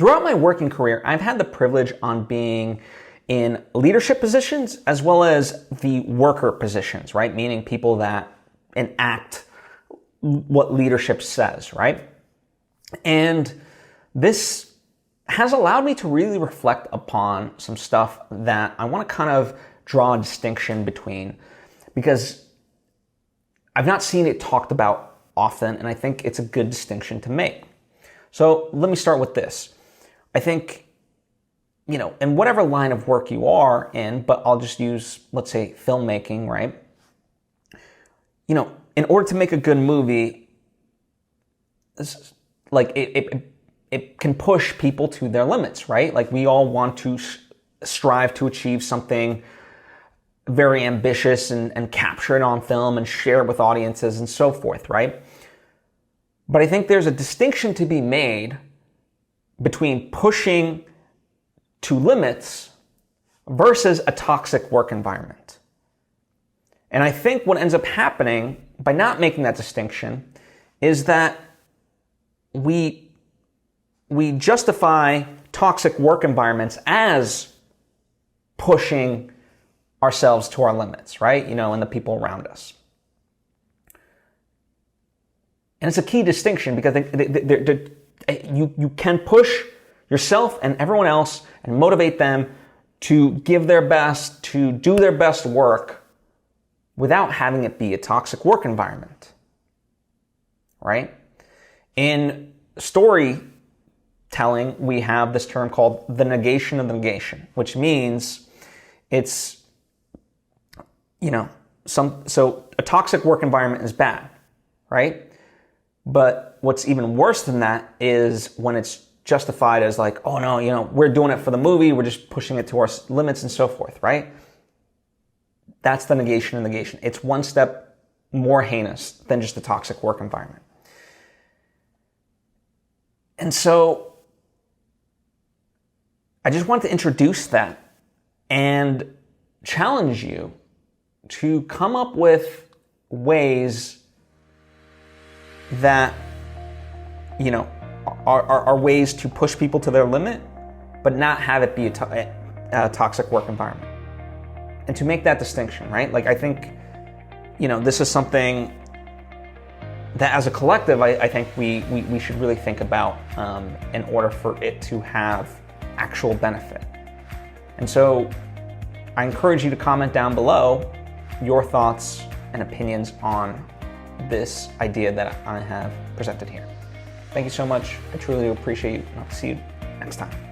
Throughout my working career, I've had the privilege on being in leadership positions as well as the worker positions, right? Meaning people that enact what leadership says, right? And this has allowed me to really reflect upon some stuff that I want to kind of draw a distinction between, because I've not seen it talked about often, and I think it's a good distinction to make. So let me start with this. I think, in whatever line of work you are in, but I'll just use, let's say, filmmaking, right? In order to make a good movie, like it can push people to their limits, right? Like we all want to strive to achieve something very ambitious and capture it on film and share it with audiences and so forth, right? But I think there's a distinction to be made between pushing to limits versus a toxic work environment. And I think what ends up happening by not making that distinction is that we justify toxic work environments as pushing ourselves to our limits, right? And the people around us. And it's a key distinction because you can push yourself and everyone else and motivate them to give their best, to do their best work without having it be a toxic work environment, right? In storytelling, we have this term called the negation, which means it's, so a toxic work environment is bad, right? But what's even worse than that is when it's justified as like, oh no, we're doing it for the movie, we're just pushing it to our limits and so forth, right? That's the negation. It's one step more heinous than just a toxic work environment. And so I just want to introduce that and challenge you to come up with ways that, are ways to push people to their limit, but not have it be a toxic work environment. And to make that distinction, right? Like I think, this is something that as a collective, I think we should really think about in order for it to have actual benefit. And so I encourage you to comment down below your thoughts and opinions on this idea that I have presented here. Thank you so much. I truly appreciate you, and I'll see you next time.